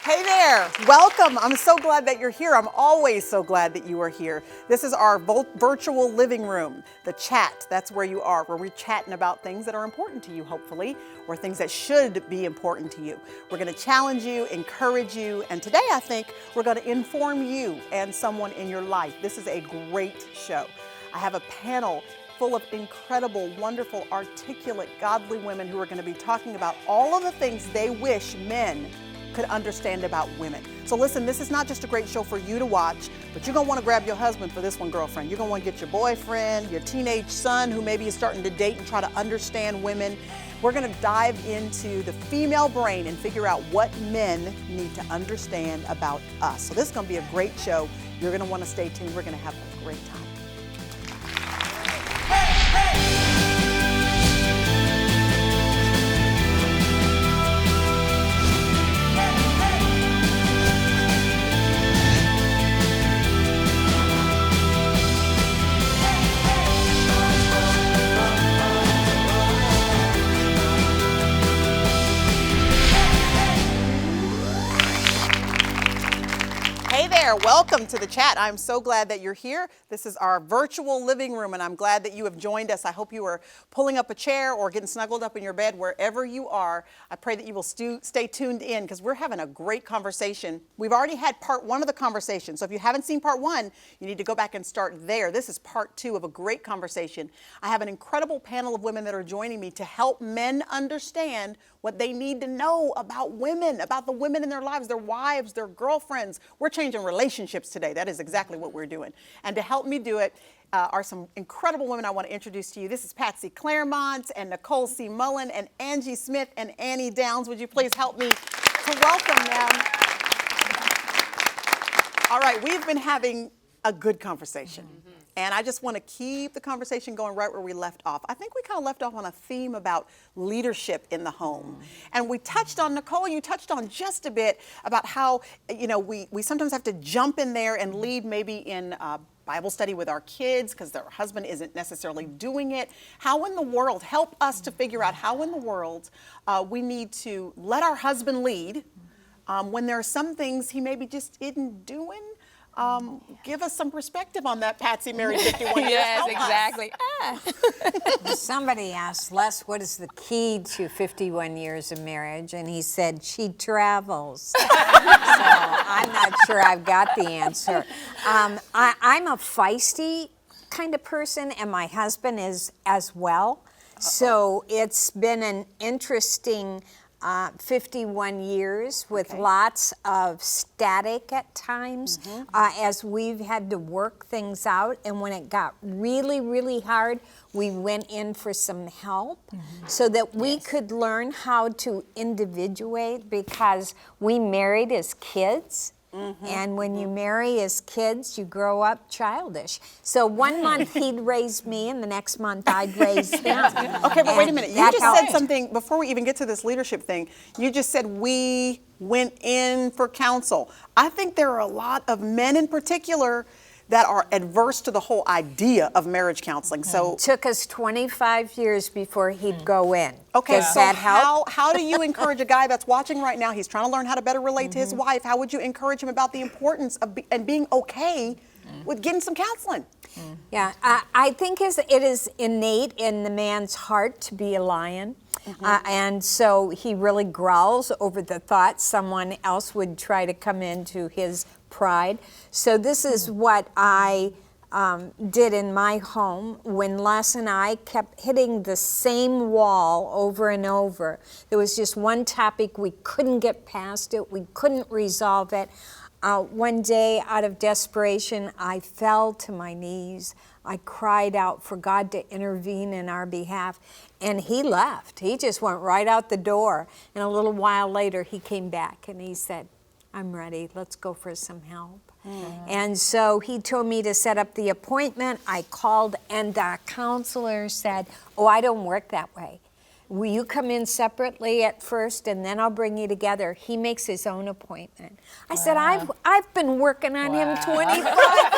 Hey there, welcome. I'm so glad that you're here. I'm always so glad that you are here. This is our virtual living room, the chat. That's where you are, where we're chatting about things that are important to you, hopefully, or things that should be important to you. We're going to challenge you, encourage you, and today I think we're going to inform you and someone in your life. This is a great show. I have a panel full of incredible, wonderful, articulate, godly women who are going to be talking about all of the things they wish men could understand about women. So listen, this is not just a great show for you to watch, but you're gonna wanna grab your husband for this one, girlfriend. You're gonna wanna get your boyfriend, your teenage son who maybe is starting to date and try to understand women. We're gonna dive into the female brain and figure out what men need to understand about us. So this is gonna be a great show. You're gonna wanna stay tuned. We're gonna have a great time. Hey there, welcome to the chat. I'm so glad that you're here. This is our virtual living room, and I'm glad that you have joined us. I hope you are pulling up a chair or getting snuggled up in your bed, wherever you are. I pray that you will stay tuned in because we're having a great conversation. We've already had part one of the conversation, so if you haven't seen part one, you need to go back and start there. This is part two of a great conversation. I have an incredible panel of women that are joining me to help men understand what they need to know about women, about the women in their lives, their wives, their girlfriends. We're changing relationships today. That is exactly what we're doing. And to help me do it are some incredible women I want to introduce to you. This is Patsy Claremont and Nicole C. Mullen and Angie Smith and Annie Downs. Would you please help me to welcome them? All right, we've been having a good conversation. And I just want to keep the conversation going right where we left off. I think we kind of left off on a theme about leadership in the home. And we touched on, Nicole, you touched on just a bit about how, we sometimes have to jump in there and lead maybe in Bible study with our kids because their husband isn't necessarily doing it. How in the world, help us to figure out how in the world we need to let our husband lead when there are some things he maybe just isn't doing. Give us some perspective on that, Patsy, married 51 years. Yes, exactly. Somebody asked Les, what is the key to 51 years of marriage? And he said, she travels. So I'm not sure I've got the answer. I'm a feisty kind of person, and my husband is as well. So it's been an interesting 51 years with lots of static at times as we've had to work things out. And when it got really, really hard, we went in for some help so that we could learn how to individuate because we married as kids. And when you marry as kids, you grow up childish. So 1 month he'd raise me, and the next month I'd raise him. Okay, but wait a minute. You just said something, before we even get to this leadership thing, you just said we went in for counsel. I think there are a lot of men in particular that are adverse to the whole idea of marriage counseling. So it took us 25 years before he'd go in. Okay, Does so that help? how do you encourage a guy that's watching right now? He's trying to learn how to better relate to his wife. How would you encourage him about the importance of being okay with getting some counseling? Yeah, I think it is innate in the man's heart to be a lion. And so he really growls over the thought someone else would try to come into his pride. So this is what I did in my home when Les and I kept hitting the same wall over and over. There was just one topic, we couldn't get past it, we couldn't resolve it. One day, out of desperation, I fell to my knees. I cried out for God to intervene in our behalf, and he left. He just went right out the door. And a little while later, he came back, and he said, I'm ready. Let's go for some help. And so he told me to set up the appointment. I called, and the counselor said, oh, I don't work that way. will you come in separately at first and then I'll bring you together? He makes his own appointment. I said, I've been working on him 25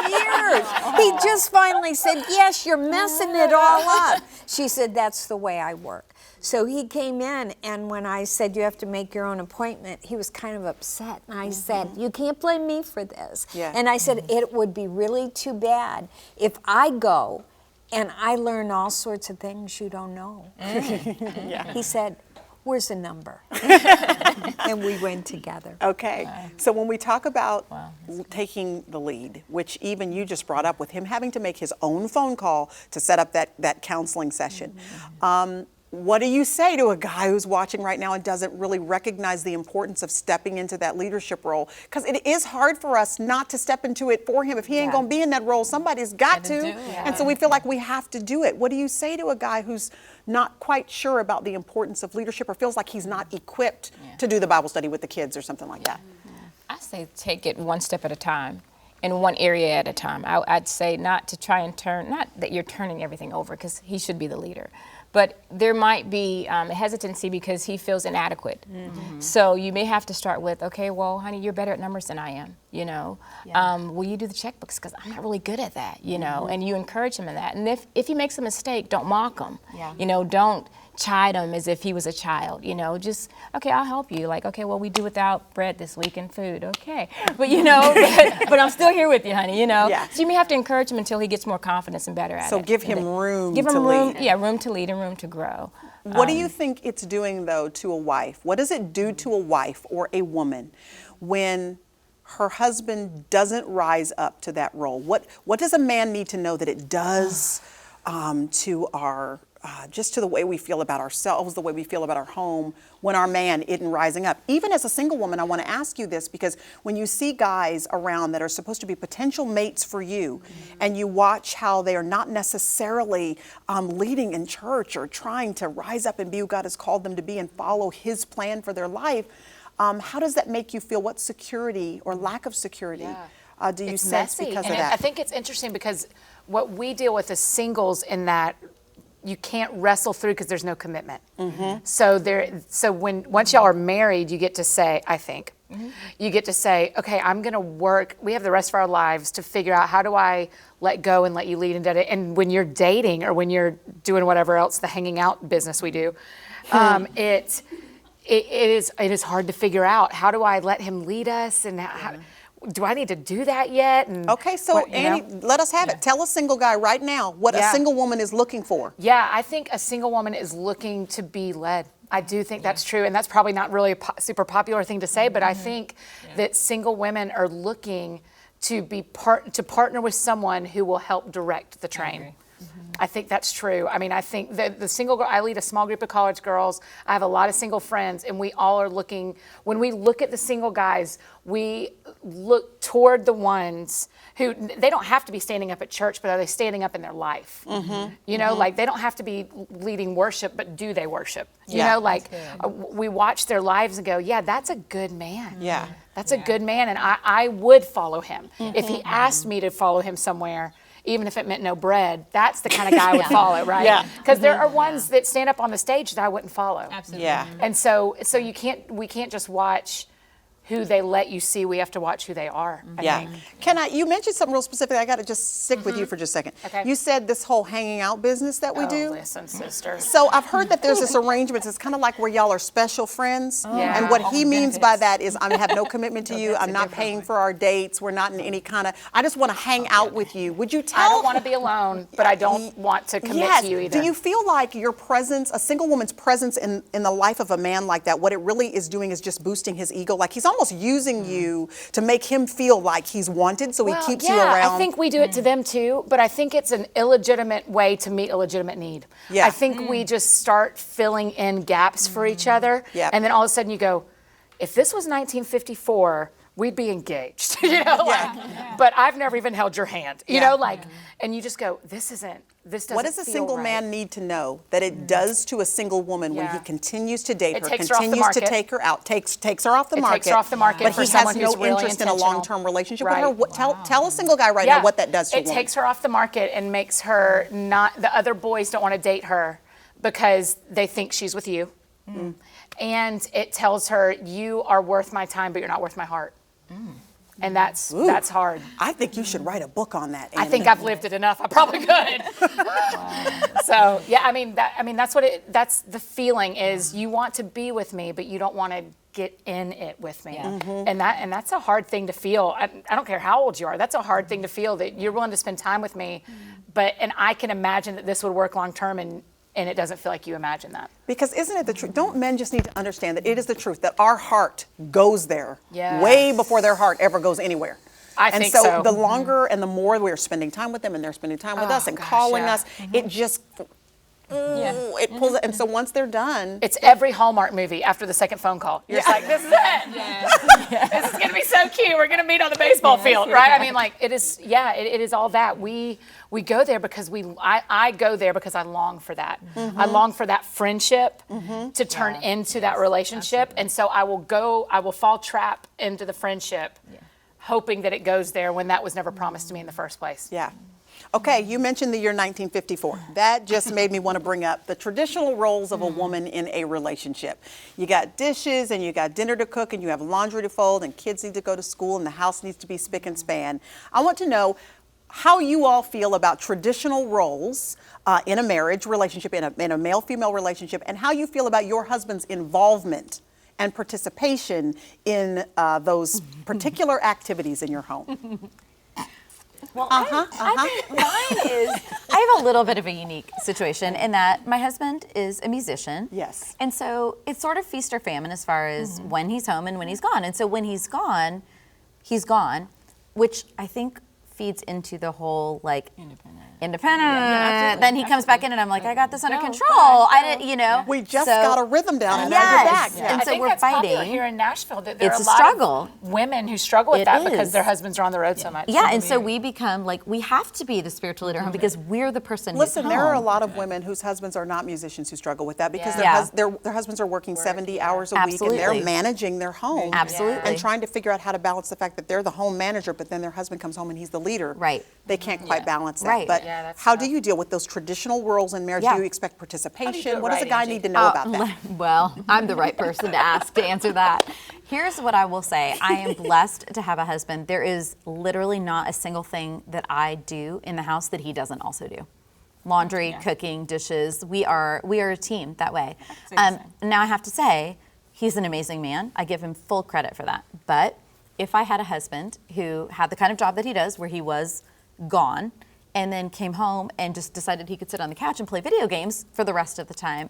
years. He just finally said, yes, you're messing it all up. She said, that's the way I work. So he came in, and when I said, you have to make your own appointment, he was kind of upset. And I said, you can't blame me for this. Yeah. And I said, it would be really too bad if I go and I learn all sorts of things you don't know. Yeah. He said, where's the number? And we went together. Okay. So when we talk about taking the lead, which even you just brought up with him having to make his own phone call to set up that counseling session, what do you say to a guy who's watching right now and doesn't really recognize the importance of stepping into that leadership role? Because it is hard for us not to step into it for him. If he ain't going to be in that role, somebody's got to. And so we feel like we have to do it. What do you say to a guy who's not quite sure about the importance of leadership or feels like he's not equipped to do the Bible study with the kids or something like that? I say take it one step at a time, in one area at a time. I'd say not to try and turn, not that you're turning everything over, because he should be the leader. But there might be a hesitancy because he feels inadequate. So you may have to start with, okay, well, honey, you're better at numbers than I am, you know. Will you do the checkbooks? Because I'm not really good at that, you know. And you encourage him in that. And if he makes a mistake, don't mock him. You know, don't chide him as if he was a child, you know. Just, okay, I'll help you. Like, okay, well, we do without bread this week and food, okay. But, you know, but I'm still here with you, honey, you know. So you may have to encourage him until he gets more confidence and better at it. So give him room to lead. Give him room, yeah, room to lead and room to grow. What do you think it's doing, though, to a wife? What does it do to a wife or a woman when her husband doesn't rise up to that role? What does a man need to know that it does to our, just to the way we feel about ourselves, the way we feel about our home, when our man isn't rising up? Even as a single woman, I want to ask you this, because when you see guys around that are supposed to be potential mates for you, and you watch how they are not necessarily leading in church or trying to rise up and be who God has called them to be and follow his plan for their life, how does that make you feel? What security or lack of security do you sense because of that? I think it's interesting because what we deal with as singles in that you can't wrestle through because there's no commitment. So once y'all are married, you get to say, I think, you get to say, okay, I'm going to work. We have the rest of our lives to figure out, how do I let go and let you lead into it? And when you're dating or when you're doing whatever else, the hanging out business we do, it is hard to figure out, how do I let him lead us, and how, do I need to do that yet? And okay, so Annie, let us have it. Tell a single guy right now what a single woman is looking for. Yeah, I think a single woman is looking to be led. I do think that's true, and that's probably not really a super popular thing to say, but I think that single women are looking to be to partner with someone who will help direct the train. I think that's true. I mean, I think the single girl, I lead a small group of college girls. I have a lot of single friends, and we all are looking, when we look at the single guys, we look toward the ones who, they don't have to be standing up at church, but are they standing up in their life? You know, like, they don't have to be leading worship, but do they worship? You know, like, we watch their lives and go, yeah, that's a good man. That's a good man, and I would follow him. If he asked me to follow him somewhere, even if it meant no bread, that's the kind of guy I would follow, right? Because there are ones that stand up on the stage that I wouldn't follow. Absolutely. And so we can't just watch who they let you see. We have to watch who they are, I think. You mentioned something real specific. I got to just stick with you for just a second. Okay. You said this whole hanging out business that we do. Listen, sister. So I've heard that there's this arrangement. It's kind of like where y'all are special friends. And what he means by that is, I have no commitment to you. I'm not paying for our dates. We're not in any kind of, I just want to hang out with you. Would you tell? I don't want to be alone, but I don't want to commit to you either. Do you feel like your presence, a single woman's presence in the life of a man like that, what it really is doing is just boosting his ego? Like, he's almost using you to make him feel like he's wanted, so he keeps you around. I think we do it to them too, but I think it's an illegitimate way to meet a legitimate need. I think we just start filling in gaps for each other, and then all of a sudden you go, if this was 1954, we'd be engaged, you know, but I've never even held your hand, you know, like, and you just go, this doesn't What does a feel single right. man need to know that it does to a single woman when he continues to date her, takes her off the continues to market. take her out, takes her off the market, takes her off the market but for he someone has no who's really interest in a intentional. long-term relationship Right. with her? Tell a single guy right now what that does to a It woman. takes her off the market and makes her not, the other boys don't want to date her because they think she's with you. And it tells her, you are worth my time, but you're not worth my heart. And that's hard. I think you should write a book on that, I Annie. think I've lived it enough. I probably could. So yeah, that's the feeling is you want to be with me, but you don't want to get in it with me. And that's a hard thing to feel. I don't care how old you are. That's a hard thing to feel, that you're willing to spend time with me, and I can imagine that this would work long term, and it doesn't feel like you imagine that. Because isn't it the truth? Don't men just need to understand that it is the truth, that our heart goes there Yes. way before their heart ever goes anywhere. I and think so so. the longer and the more we're spending time with them and they're spending time with us and calling us, it just, it pulls it. And so once they're done. It's every Hallmark movie after the second phone call. You're just like, this is it. This is going to be so cute. We're going to meet on the baseball field, right? I mean, like, it is, it is all that. We go there because I go there because I long for that. I long for that friendship to turn into that relationship. And so I will fall trap into the friendship, hoping that it goes there when that was never promised to me in the first place. Yeah. Okay, you mentioned the year 1954. That just made me want to bring up the traditional roles of a woman in a relationship. You got dishes and you got dinner to cook and you have laundry to fold and kids need to go to school and the house needs to be spick and span. I want to know how you all feel about traditional roles in a marriage relationship, in a male-female relationship, and how you feel about your husband's involvement and participation in those particular activities in your home. Well, I think mine is, I have a little bit of a unique situation in that my husband is a musician. Yes. And so it's sort of feast or famine as far as when he's home and when he's gone. And so when he's gone, which I think feeds into the whole like independent. Then he comes back in and I'm like, I got this under control. I didn't, We just got a rhythm down and now Yes. you're back. And I so think we're that's popular fighting. here in Nashville. That there It's are a lot struggle. of women who struggle with It that because is. their husbands are on the road so much. Yeah, and so we become like, we have to be the spiritual leader at home because we're the person Listen, who's there are a home. lot of women whose husbands are not musicians who struggle with that because Yeah. their husbands are working 70 hours a week and Absolutely. they're managing their home. Absolutely. And trying to figure out how to balance the fact that they're the home manager, but then their husband comes home and he's the leader. Right. They can't quite balance that. Right. But Yeah, that's how tough. do you deal with those traditional roles in marriage? Yeah. Do you expect participation? it What does a right, guy Angie? need to know about that? Well, I'm the right person to ask to answer that. Here's what I will say. I am blessed to have a husband. There is literally not a single thing that I do in the house that he doesn't also do. Laundry, cooking, dishes. We are a team that way. Now I have to say, he's an amazing man. I give him full credit for that. But if I had a husband who had the kind of job that he does, where he was gone, and then came home and just decided he could sit on the couch and play video games for the rest of the time,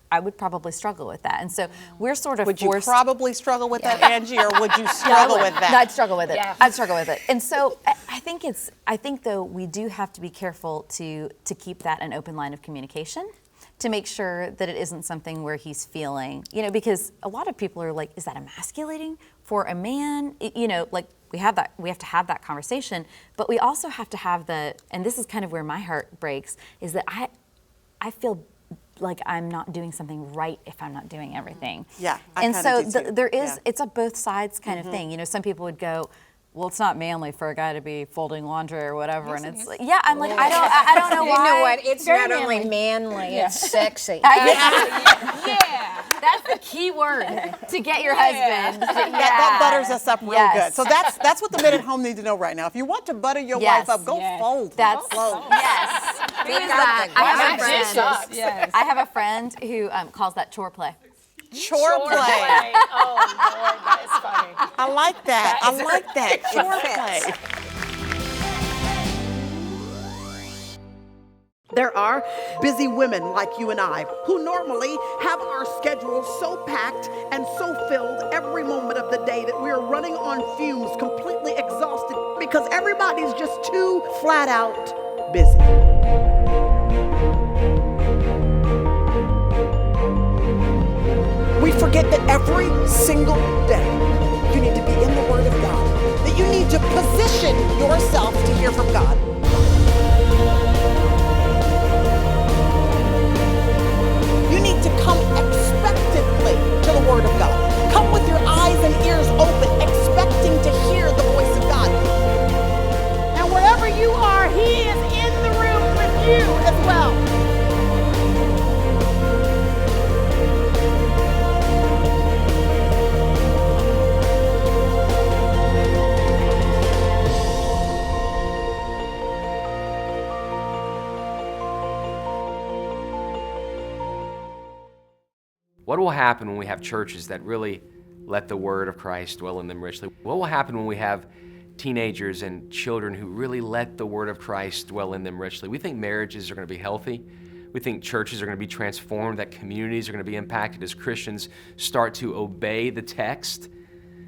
I would probably struggle with that. And so we're sort of Would you forced. probably struggle with that, Angie, or would you struggle with that? No, I'd struggle with it. Yeah. I'd struggle with it. And so I think though we do have to be careful to keep that an open line of communication, to make sure that it isn't something where he's feeling, because a lot of people are like, is that emasculating for a man? Like we have to have that conversation, but we also have to have and this is kind of where my heart breaks, is that I feel like I'm not doing something right if I'm not doing everything. Yeah, I and kinda so do too. there is, Yeah. it's a both sides kind of thing. Some people would go, well, it's not manly for a guy to be folding laundry or whatever. And it's like, yeah, I'm like, I don't know You why. know what? It's very not only manly, it's sexy. Yeah, that's the key word to get your husband. That butters us up real Yes. good. So that's what the men at home need to know right now. If you want to butter your Yes. wife up, go fold. That's Go fold. yes. Who is that? I have a friend who calls that chore play. Chore play. Oh, Lord, that is funny. I like that. I like that. Chore play. There are busy women like you and I who normally have our schedules so packed and so filled every moment of the day that we are running on fumes, completely exhausted because everybody's just too flat out busy. We forget that every single day you need to be in the Word of God, that you need to position yourself to hear from God. You need to come expectantly to the Word of God. Come with your eyes and ears open, expecting to hear the voice of God. And wherever you are, He is in the room with you as well. What will happen when we have churches that really let the word of Christ dwell in them richly? What will happen when we have teenagers and children who really let the word of Christ dwell in them richly? We think marriages are going to be healthy. We think churches are going to be transformed, that communities are going to be impacted as Christians start to obey the text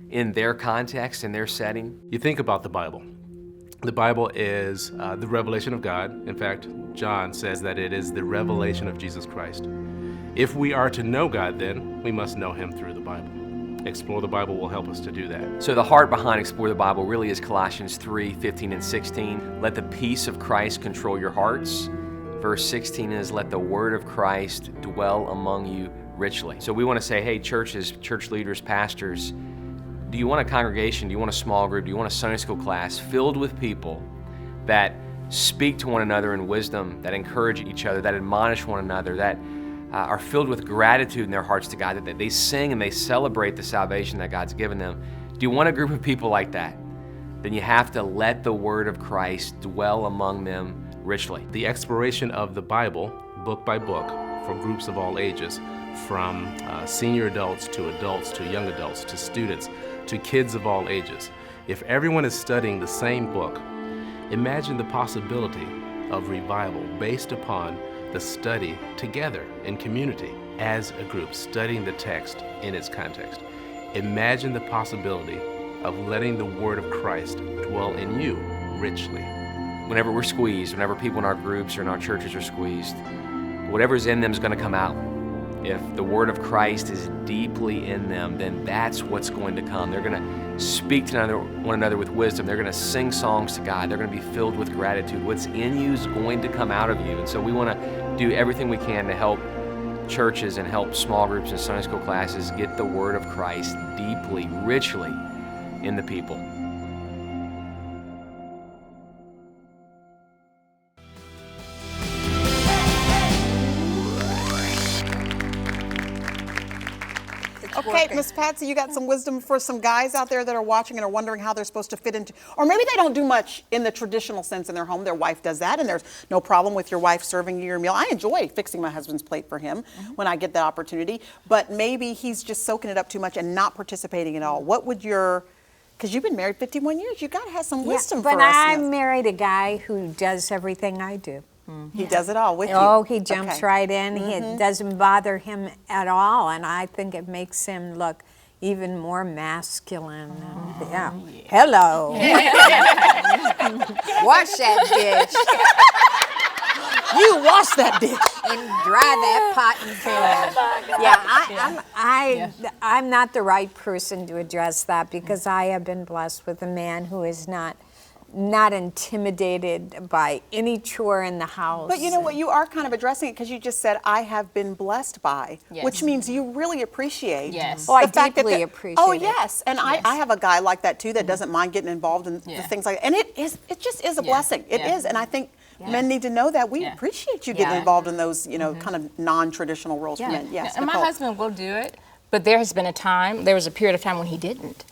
in their context, in their setting. You think about the Bible. The Bible is the revelation of God. In fact, John says that it is the revelation of Jesus Christ. If we are to know God, then we must know him through the Bible. Explore the Bible will help us to do that. So the heart behind Explore the Bible really is Colossians 3:15 and 16. Let the peace of Christ control your hearts. Verse 16 is, let the word of Christ dwell among you richly. So we want to say, hey, churches, church leaders, pastors, do you want a congregation, do you want a small group, do you want a Sunday school class filled with people that speak to one another in wisdom, that encourage each other, that admonish one another, that are filled with gratitude in their hearts to God, that they sing and they celebrate the salvation that God's given them? Do you want a group of people like that? Then you have to let the word of Christ dwell among them richly. The exploration of the Bible, book by book, for groups of all ages, from senior adults to young adults to students to kids of all ages. If everyone is studying the same book, imagine the possibility of revival based upon the study together in community as a group, studying the text in its context. Imagine the possibility of letting the word of Christ dwell in you richly. Whenever we're squeezed, whenever people in our groups or in our churches are squeezed, whatever's in them is going to come out. If the word of Christ is deeply in them, then that's what's going to come. They're going to speak to one another with wisdom. They're going to sing songs to God. They're going to be filled with gratitude. What's in you is going to come out of you. And so we want to do everything we can to help churches and help small groups and Sunday school classes get the word of Christ deeply, richly in the people. Okay, Miss Patsy, you got some wisdom for some guys out there that are watching and are wondering how they're supposed to fit into, or maybe they don't do much in the traditional sense in their home. Their wife does that, and there's no problem with your wife serving you your meal. I enjoy fixing my husband's plate for him when I get that opportunity, but maybe he's just soaking it up too much and not participating at all. What would your, because you've been married 51 years, you got to have some wisdom for us. But I married a guy who does everything I do. He does it all with you. Oh, he jumps Okay. right in. It doesn't bother him at all, and I think it makes him look even more masculine. And, yeah. Hello. Wash that dish You wash that dish. and dry that pot and pan. Yeah, I'm not the right person to address that because I have been blessed with a man who is not intimidated by any chore in the house. But you know what, you are kind of addressing it because you just said, I have been blessed by, Yes. which means you really appreciate Yes. the Oh, I fact that deeply the- appreciate Oh, it. yes. And I have a guy like that too that doesn't mind getting involved in the Yeah. things like that. And it just is a blessing. It Yeah. is. And I think men need to know that. We Yeah. appreciate you getting Yeah. involved in those, kind of non-traditional roles for men. Yes, And my Nicole. husband will do it, but there has been there was a period of time when he didn't.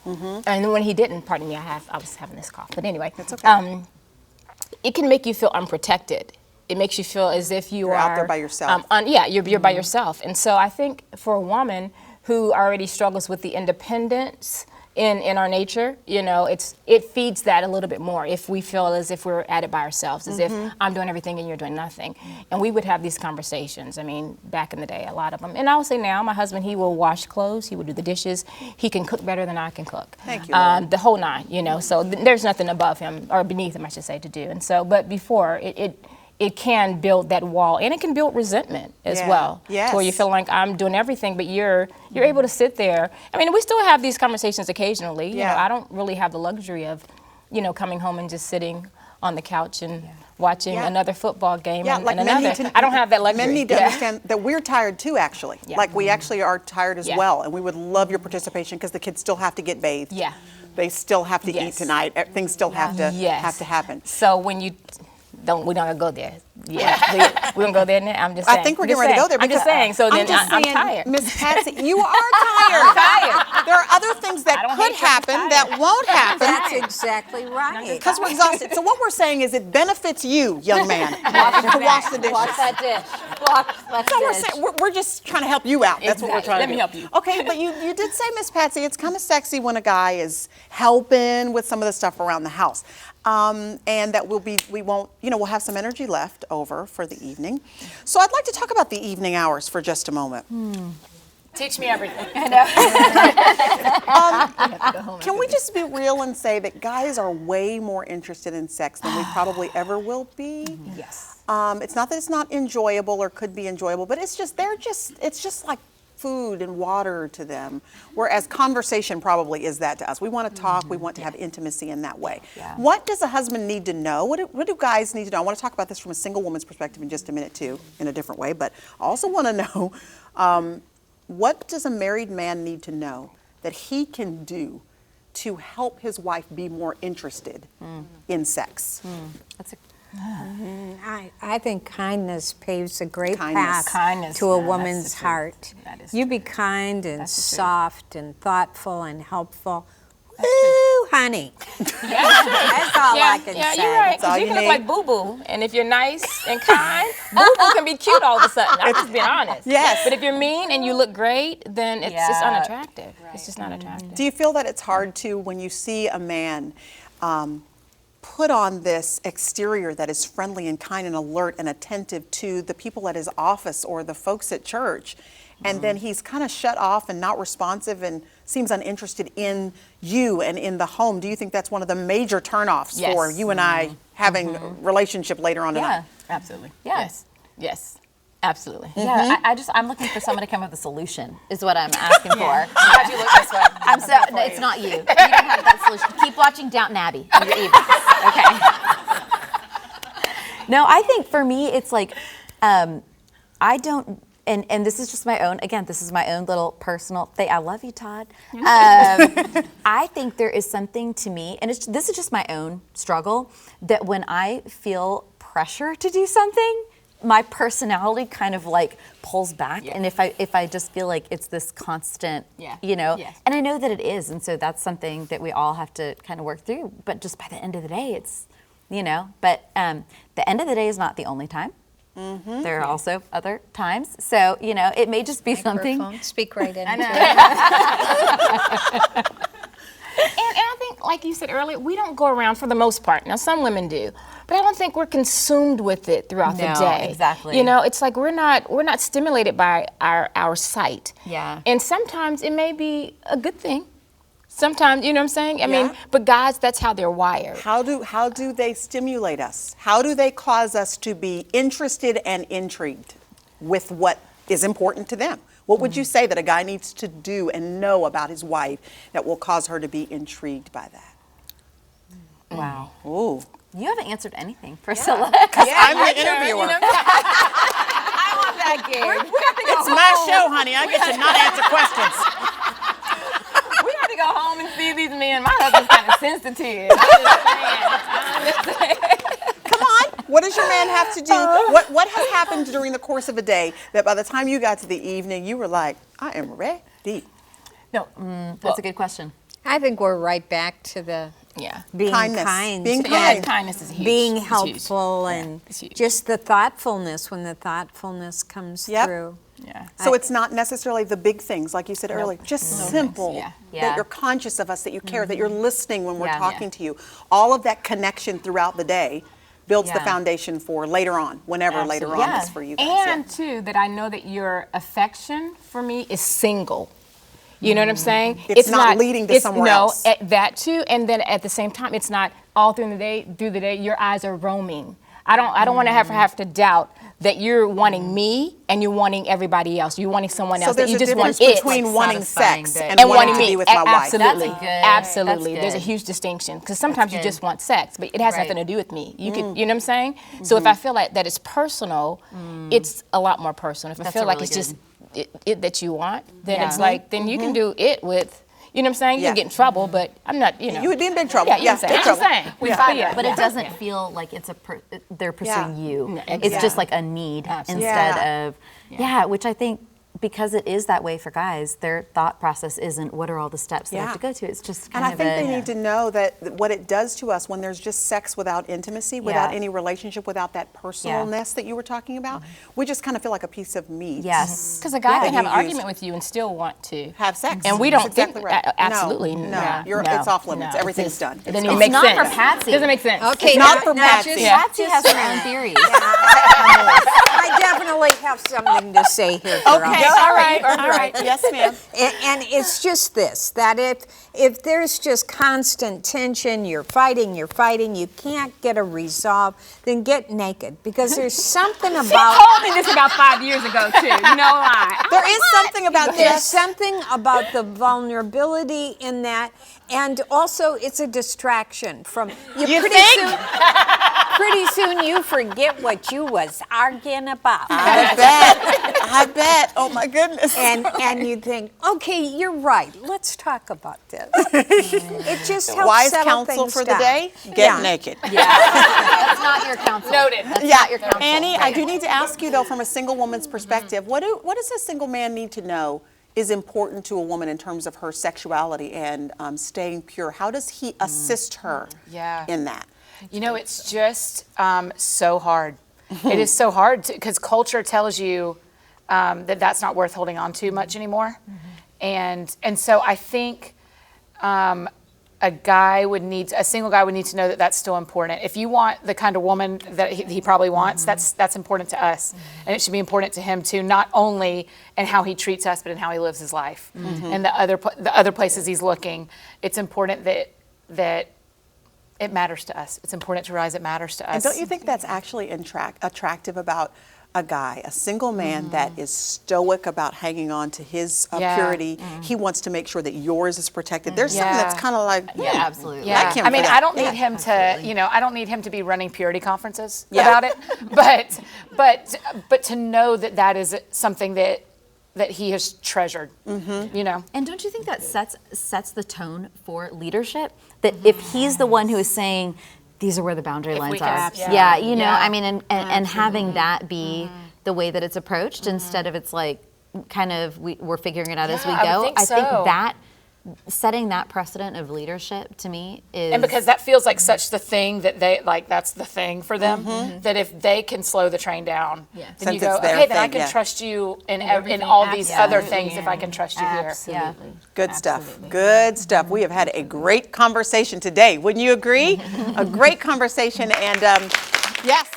And when he didn't, pardon me, I was having this cough. But anyway. That's okay. It can make you feel unprotected. It makes you feel as if you're out there by yourself. You're by yourself. And so I think for a woman who already struggles with the independence in our nature, it feeds that a little bit more if we feel as if we're at it by ourselves, as if I'm doing everything and you're doing nothing. And we would have these conversations. I mean, back in the day, a lot of them. And I would say now, my husband, he will wash clothes, he will do the dishes, he can cook better than I can cook. Thank you, Lord. The whole nine, so there's nothing above him, or beneath him, I should say, to do. And so, but before, it can build that wall, and it can build resentment as Yeah. well. Yes. To where you feel like I'm doing everything, but you're able to sit there. I mean, we still have these conversations occasionally. You Yeah. know, I don't really have the luxury of, coming home and just sitting on the couch and watching Yeah. another football game Yeah, and like men another. need to, I don't have that luxury. Men need to Yeah. understand that we're tired too, actually. Yeah. Like we actually are tired as Yeah. well, and we would love your participation because the kids still have to get bathed. Yeah. They still have to eat Yes. tonight. Things still have to happen. So when you we don't go there. Yeah, we don't go there now. I'm just saying. I think we're I'm just getting ready to go saying. there. I'm just saying. So then I'm I'm saying, tired. Miss Patsy, you are tired. I'm tired. There are other things that don't could hate you, I'm happen tired. that won't happen That's exactly right. because we're exhausted. So what we're saying is it benefits you, young man, to wash the dishes. Wash that dish. Wash So that we're, dish. saying, we're just trying to help you out. That's what we're trying Let to me do. help you. Okay, but you did say, Miss Patsy, it's kind of sexy when a guy is helping with some of the stuff around the house. And that we won't, we'll have some energy left over for the evening. So I'd like to talk about the evening hours for just a moment. Teach me everything. Can we just be real and say that guys are way more interested in sex than we probably ever will be? Yes. It's not that it's not enjoyable or could be enjoyable, but it's just like food and water to them, whereas conversation probably is that to us. We want to talk, we want to have intimacy in that way. Yeah. What does a husband need to know? What do guys need to know? I want to talk about this from a single woman's perspective in just a minute too, in a different way, but I also want to know, what does a married man need to know that he can do to help his wife be more interested in sex? That's a I think kindness paves a great Kindness. path Kindness, to a yeah, that's woman's the truth. heart. That is You be kind and That's the truth. soft and thoughtful and helpful. Woo, honey. That's all I can yeah, say. you're right. 'cause all you you can need. look like Boo Boo, and if you're nice and kind, Boo Boo can be cute all of a sudden. I'm just being honest. Yes. But if you're mean and you look great, then it's just Yeah. unattractive. It's just not attractive. Do you feel that it's hard to, when you see a man put on this exterior that is friendly and kind and alert and attentive to the people at his office or the folks at church, and then he's kind of shut off and not responsive and seems uninterested in you and in the home? Do you think that's one of the major turnoffs Yes. for you and I having a relationship later on tonight? Absolutely. Yeah. Yes. Yes. Absolutely. Yeah, I'm looking for someone to come up with a solution, is what I'm asking for. How'd you look this way? I'm so, no, it's not you. You don't have that solution. Keep watching Downton Abbey in your evenings. Okay. No, I think for me, it's like, I don't, and this is just my own, again, this is my own little personal thing. I love you, Todd. I think there is something to me, and this is just my own struggle, that when I feel pressure to do something, my personality kind of like pulls back. Yeah. And if I just feel like it's this constant, Yeah. and I know that it is. And so that's something that we all have to kind of work through. But just by the end of the day, it's, but the end of the day is not the only time. There are also other times. So, it may just be something. Microphone, speak right in. And I think, like you said earlier, we don't go around for the most part. Now, some women do, but I don't think we're consumed with it throughout the No, day. exactly. It's like we're not stimulated by our sight. Yeah. And sometimes it may be a good thing. Sometimes, you know what I'm saying? I Yeah. mean, but guys, that's how they're wired. How do they stimulate us? How do they cause us to be interested and intrigued with what is important to them? What would you say that a guy needs to do and know about his wife that will cause her to be intrigued by that? Wow. Ooh. You haven't answered anything, Priscilla. I'm the interviewer. I want that gig. It's my show, honey. I get to not answer questions. We got to go home and see these men. My husband's kind of sensitive. I'm just saying. Come on. What does your man have to do? What has happened during the course of a day that by the time you got to the evening, you were like, I am ready? No. That's a good question. I think we're right back to the Yeah. being Kindness. kind. Being and kind. Kindness is huge. being It's huge. helpful and it's huge. just the thoughtfulness when the thoughtfulness comes Yep. through. Yeah. So it's not necessarily the big things, like you said earlier, just simple, Yeah. Yeah. that you're conscious of us, that you care, that you're listening when we're Yeah. talking to you. All of that connection throughout the day builds the Yeah. foundation for later on, whenever later on Absolutely. is for you guys. And too, that I know that your affection for me is single. You know what I'm saying? It's not leading to somewhere else. No, that too, and then at the same time, it's not all through the day. Through the day, your eyes are roaming. I don't want to have to doubt that you're wanting me and you're wanting everybody else. You're wanting someone So else. there's that you a just difference want it. between Like wanting satisfying sex that- and, and wanting wanting to me be with my wife. absolutely, That's good. absolutely. That's There's a good. huge distinction because sometimes you good. just want sex, but it has Right. nothing to do with me. You could, you know what I'm saying? So if I feel like that it's personal, it's a lot more personal. If I That's feel a like really it's just good- it that you want, then Yeah. it's like then you can do it with. You know what I'm saying? You Yeah. can get in trouble, but I'm not. You know. You would be in big trouble. Yeah, you know what I'm big saying. I'm trouble. just saying. Yeah. But yeah, But yeah. it doesn't feel like it's they're pursuing Yeah. you. No, It's just exactly. like a need Absolutely. instead Yeah. of, which I think because it is that way for guys, their thought process isn't what are all the steps that I have to go to. It's just kind And I of think they need to know that what it does to us when there's just sex without intimacy, without any relationship, without that personalness that you were talking about, we just kind of feel like a piece of meat. Yes. Because a guy can have an you argument with you and still want to have sex. and we don't That's exactly think right. absolutely No, it's off limits. Everything's done. It doesn't It's even make not sense. for Patsy. Doesn't make sense. Okay, It's not for Patsy. Patsy has her own theories. I definitely have something to say here, girl. Okay, all right. Yes, ma'am. And it's just this, that if there's just constant tension, you're fighting, you can't get a resolve, then get naked. Because there's something She about... told me this about 5 years ago, too. You know why? There is something about There's this. something about the vulnerability in that, and also it's a distraction from You think? Pretty soon you forget what you was arguing about. I bet. Oh my goodness. And you think, okay, you're right. Let's talk about this. It just helps Wise settle counsel things for down. the day: get naked. That's not your counsel. Noted. That's not your counsel. Annie, I do need to ask you though, from a single woman's perspective, what does a single man need to know is important to a woman in terms of her sexuality and staying pure? How does he assist her in that? You know, it's just so hard. It is so hard because culture tells you that that's not worth holding on to much anymore. And so I think a single guy would need to know that that's still important. If you want the kind of woman that he probably wants, that's important to us. And it should be important to him too, not only in how he treats us, but in how he lives his life. And the other places he's looking. It's important that it matters to us. It's important to realize it matters to us. And don't you think that's actually attractive about a guy, a single man that is stoic about hanging on to his purity? He wants to make sure that yours is protected. There's something that's kind of like, absolutely. like him I mean, for that. I don't need him to, I don't need him to be running purity conferences about it. But to know that is something that he has treasured, And don't you think that sets the tone for leadership? That if he's the one who is saying, these are where the boundary lines are. I mean, and having that be the way that it's approached instead of it's like kind of we're figuring it out as we go. I think so. That setting that precedent of leadership to me is, and because that feels like such the thing that they like, that's the thing for them. That if they can slow the train down, then Since you go, it's their okay, then I thing, can yeah. trust you in all these other things if I can trust you here. Absolutely. Good stuff. Good stuff. We have had a great conversation today. Wouldn't you agree? A great conversation. And yes,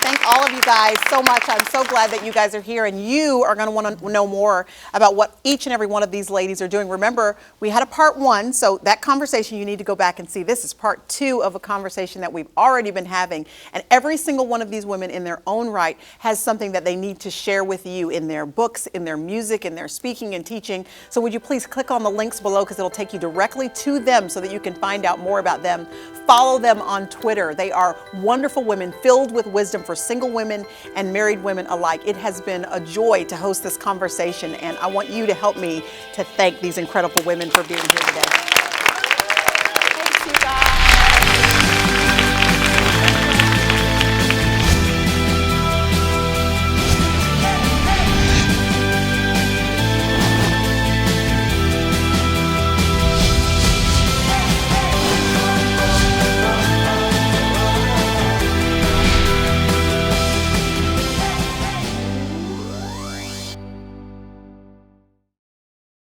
thank all of you guys so much. I'm so glad that you guys are here, and you are going to want to know more about what each and every one of these ladies are doing. Remember, we had a part 1, so that conversation you need to go back and see. This is part 2 of a conversation that we've already been having, and every single one of these women in their own right has something that they need to share with you in their books, in their music, in their speaking and teaching. So would you please click on the links below, because it'll take you directly to them so that you can find out more about them. Follow them on Twitter. They are wonderful women filled with wisdom for single women and married women alike. It has been a joy to host this conversation, and I want you to help me to thank these incredible women for being here today.